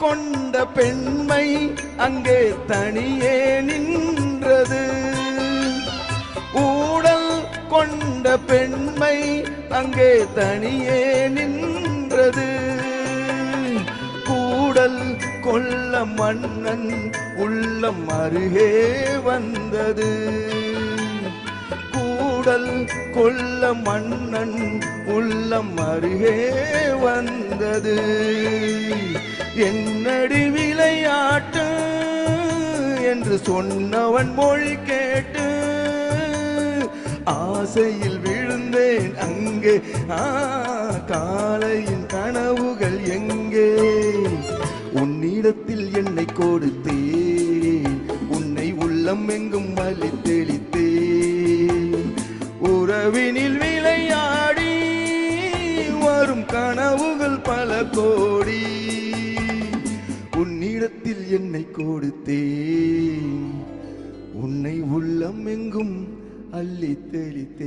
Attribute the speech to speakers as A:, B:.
A: கொண்ட பெண்மை அங்கே தனியே நின்றது. ஊடல் கொண்ட பெண்மை அங்கே தனியே நின்றது. கூடல் கொள்ள மன்னன் உள்ளம் அருகே வந்தது. கூடல் கொள்ள மன்னன் உள்ளம் அருகே வந்தது. என்னடி விளையாட்டு என்று சொன்னவன் மொழி கேட்டு ஆசையில் விழுந்தேன் அங்கே. காலையின் கனவுகள் எங்கே? உன்னிடத்தில் என்னை கொடுத்தேன், உன்னை உள்ளம் எங்கும் அளித்தெளித்தேன். உறவினில் விளையாடி வரும் கனவுகள் பல கோடி. உன்னிடத்தில் என்னை கொடுத்தேன், உன்னை உள்ளம் எங்கும் அள்ளித்தெளித்தேன்.